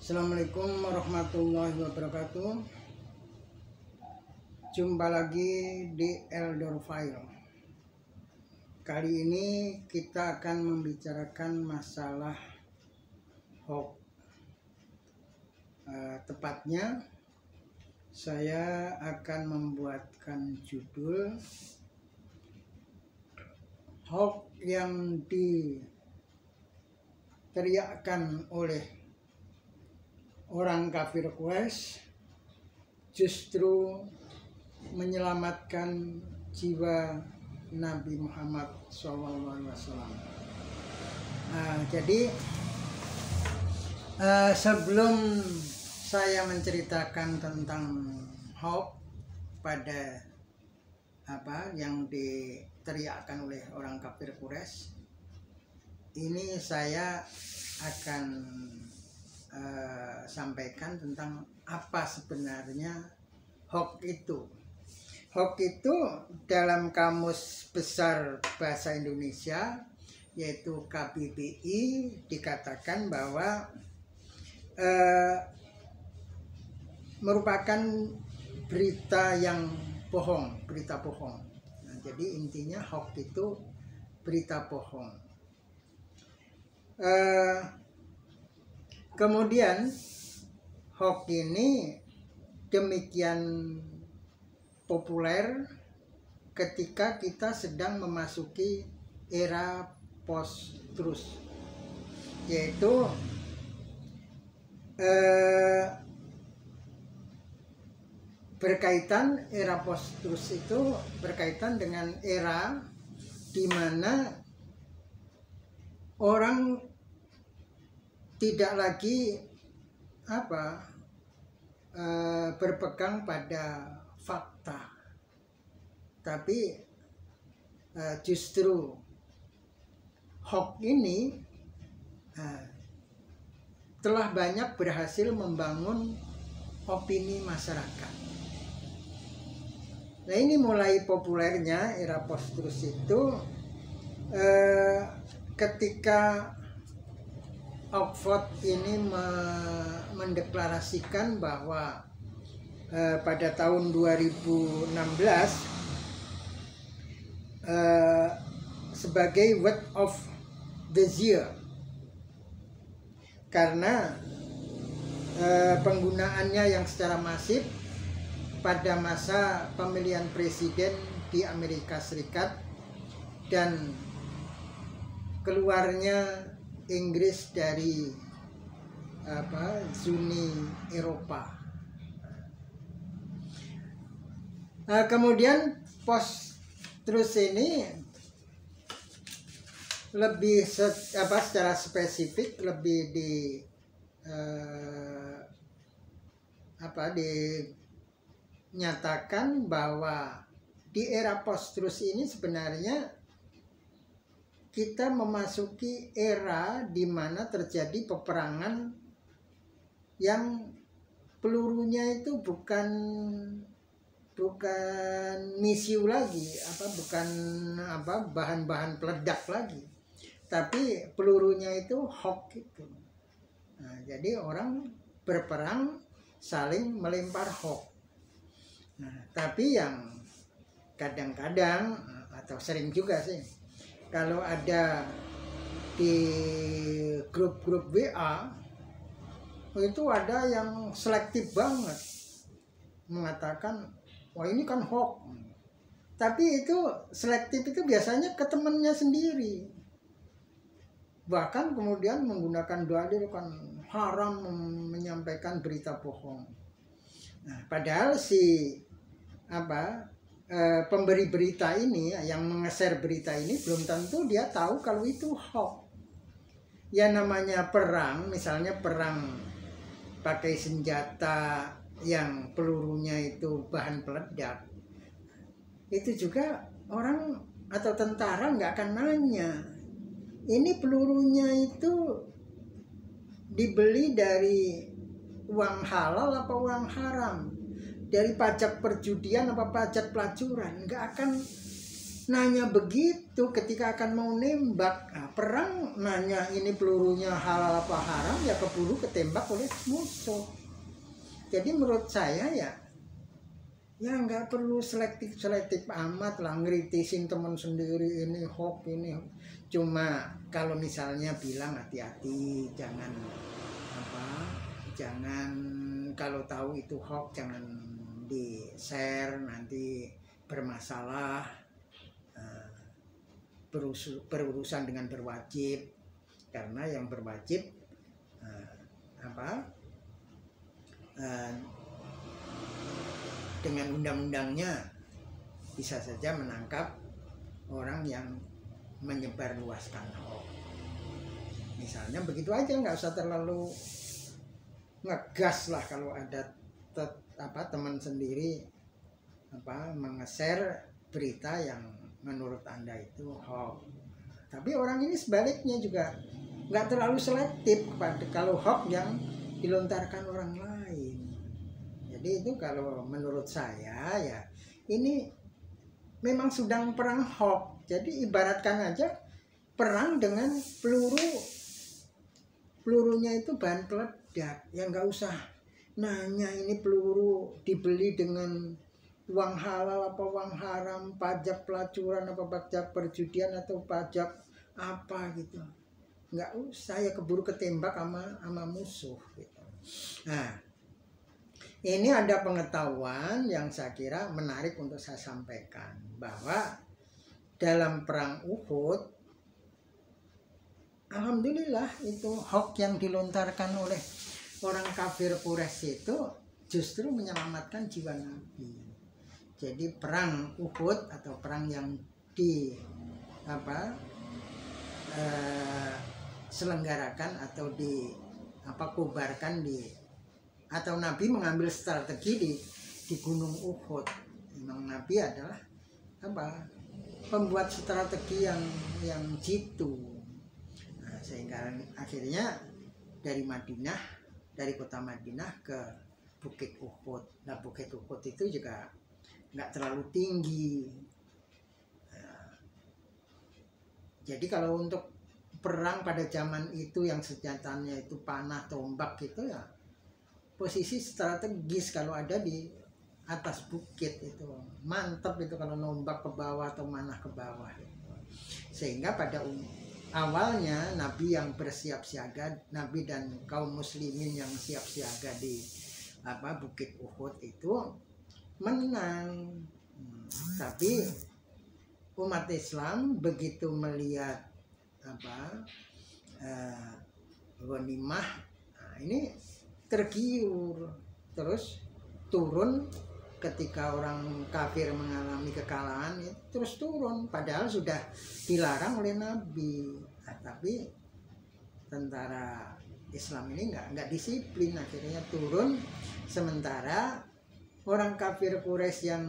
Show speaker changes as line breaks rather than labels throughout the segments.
Assalamualaikum warahmatullahi wabarakatuh. Jumpa lagi di Eldor File. Kali ini kita akan membicarakan masalah hoax. Tepatnya saya akan membuatkan judul hoax yang diteriakkan oleh orang kafir Quraisy justru menyelamatkan jiwa Nabi Muhammad SAW. Jadi sebelum saya menceritakan tentang hoax pada yang diteriakkan oleh orang kafir Quraisy, ini saya akan sampaikan tentang apa sebenarnya hoax itu. Hoax itu dalam Kamus Besar Bahasa Indonesia yaitu KBBI dikatakan bahwa merupakan berita yang bohong, berita bohong. Jadi intinya hoax itu berita bohong. Kemudian hoax ini demikian populer ketika kita sedang memasuki era post-truth, yaitu berkaitan era post-truth itu berkaitan dengan era di mana orang tidak lagi berpegang pada fakta, tapi justru hoax ini telah banyak berhasil membangun opini masyarakat. Nah, ini mulai populernya era post-truth itu ketika Oxford ini mendeklarasikan bahwa pada tahun 2016 sebagai word of the year, karena penggunaannya yang secara masif pada masa pemilihan presiden di Amerika Serikat dan keluarnya Inggris dari Uni Eropa. Kemudian post-truth ini lebih secara spesifik lebih dinyatakan bahwa di era post-truth ini sebenarnya kita memasuki era di mana terjadi peperangan yang pelurunya itu bukan misiu lagi, bukan bahan-bahan peledak lagi, tapi pelurunya itu hoax itu. Nah, jadi orang berperang saling melempar hoax. Nah, tapi yang kadang-kadang atau sering juga sih, kalau ada di grup-grup WA itu ada yang selektif banget mengatakan, wah ini kan hoax. Tapi itu selektif itu biasanya ke temannya sendiri. Bahkan kemudian menggunakan dalil kan haram menyampaikan berita bohong. Nah, padahal si pemberi berita ini yang menge-share berita ini belum tentu dia tahu kalau itu hoax. Ya namanya perang, misalnya perang pakai senjata yang pelurunya itu bahan peledak, itu juga orang atau tentara nggak akan nanya ini pelurunya itu dibeli dari uang halal apa uang haram, dari pajak perjudian apa pajak pelacuran. Nggak akan nanya begitu ketika akan mau nembak. Nah, perang nanya ini pelurunya halal apa haram, ya keburu ketembak oleh musuh. Jadi menurut saya ya nggak perlu selektif amat lah ngeritisin teman sendiri ini hoax ini. Cuma kalau misalnya bilang hati-hati, jangan kalau tahu itu hoax jangan di share, nanti bermasalah, berurusan dengan berwajib, karena yang berwajib dengan undang-undangnya bisa saja menangkap orang yang menyebarluaskan hoax. Misalnya begitu aja, nggak usah terlalu ngegas lah kalau ada teman sendiri menge-share berita yang menurut Anda itu hoax. Tapi orang ini sebaliknya juga nggak terlalu selektif kepada kalau hoax yang dilontarkan orang lain. Jadi itu kalau menurut saya ya ini memang sedang perang hoax. Jadi ibaratkan aja perang dengan pelurunya itu bahan peledak. Ya nggak usah nanya ini peluru dibeli dengan uang halal apa uang haram, pajak pelacuran apa pajak perjudian atau pajak apa gitu. Nggak usah, ya keburu ketembak sama musuh gitu. Nah, ini ada pengetahuan yang saya kira menarik untuk saya sampaikan, bahwa dalam perang Uhud, alhamdulillah itu hoax yang dilontarkan oleh orang kafir Quraisy itu justru menyelamatkan jiwa Nabi. Jadi perang Uhud atau perang yang selenggarakan atau kobarkan atau Nabi mengambil strategi di Gunung Uhud. Memang Nabi adalah pembuat strategi yang jitu. Nah, sehingga akhirnya dari kota Madinah ke Bukit Uhud. Nah, Bukit Uhud itu juga nggak terlalu tinggi. Nah, jadi kalau untuk perang pada zaman itu yang senjatanya itu panah, tombak gitu ya, posisi strategis kalau ada di atas bukit itu mantap itu kalau nombak ke bawah atau manah ke bawah gitu. Sehingga pada awalnya Nabi yang bersiap siaga, Nabi dan kaum muslimin yang siap siaga di Bukit Uhud itu menang. Tapi umat Islam begitu melihat ghanimah, ini tergiur, terus turun ketika orang kafir mengalami kekalahan, terus turun, padahal sudah dilarang oleh Nabi. Nah, tapi tentara Islam ini nggak disiplin, akhirnya turun. Sementara orang kafir Quraisy yang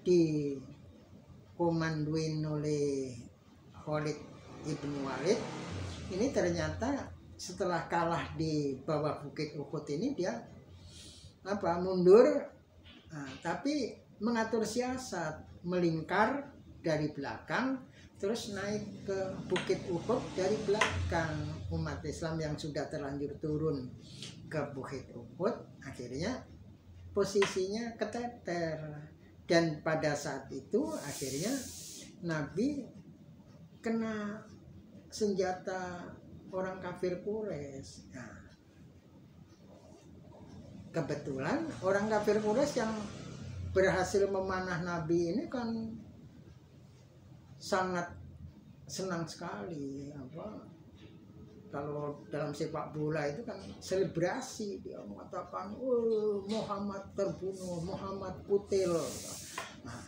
dikomanduin oleh Khalid ibnu Walid ini ternyata setelah kalah di bawah Bukit Uhud ini dia mundur, tapi mengatur siasat, melingkar dari belakang terus naik ke Bukit Uhud dari belakang. Umat Islam yang sudah terlanjur turun ke Bukit Uhud akhirnya posisinya keteter, dan pada saat itu akhirnya Nabi kena senjata orang kafir Quraisy. Nah, kebetulan orang kafir Quraisy yang berhasil memanah Nabi ini kan sangat senang sekali. Kalau dalam sepak bola itu kan selebrasi, dia mengatakan, "Oh, Muhammad terbunuh, Muhammad kutil." Nah,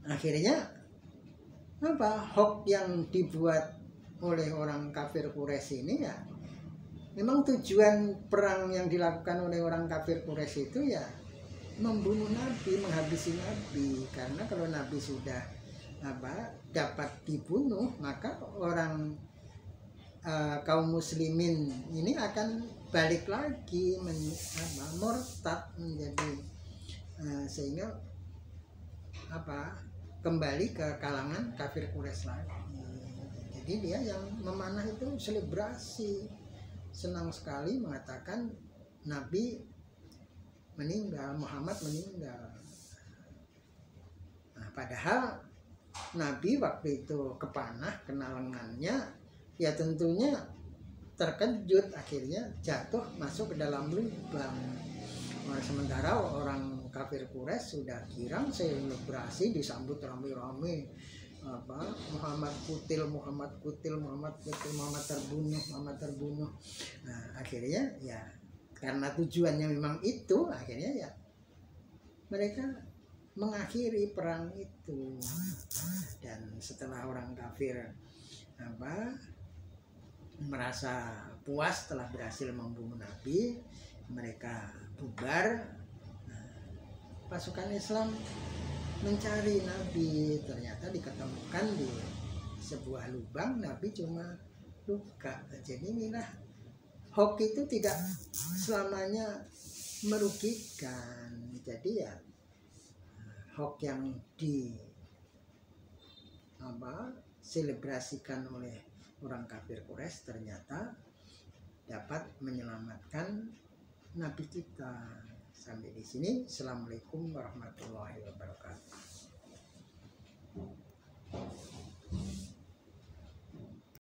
akhirnya hoax yang dibuat oleh orang kafir Quraisy ini ya memang tujuan perang yang dilakukan oleh orang kafir Quraisy itu ya membunuh Nabi, menghabisi Nabi. Karena kalau Nabi sudah dapat dibunuh, maka orang kaum muslimin ini akan balik lagi murtad menjadi sehingga kembali ke kalangan kafir Quraisy lagi. Jadi dia yang memanah itu selebrasi, senang sekali mengatakan Nabi meninggal, Muhammad meninggal. Nah, padahal Nabi waktu itu kepanah, kena lengannya, ya tentunya terkejut, akhirnya jatuh masuk ke dalam lubang. Sementara orang kafir Quraisy sudah girang, selebrasi, disambut rame-rame, Muhammad kutil, Muhammad kutil, Muhammad kutil, Muhammad terbunuh, Muhammad terbunuh. Nah, akhirnya ya karena tujuannya memang itu, akhirnya ya mereka mengakhiri perang itu. Dan setelah orang kafir merasa puas telah berhasil membunuh Nabi, mereka bubar. Pasukan Islam mencari Nabi, ternyata diketemukan di sebuah lubang, Nabi cuma luka. Jadi inilah hoax itu tidak selamanya merugikan. Jadi ya hoax yang selebrasikan oleh orang kafir Quraisy ternyata dapat menyelamatkan Nabi kita. Sampai di sini. Assalamualaikum warahmatullahi wabarakatuh.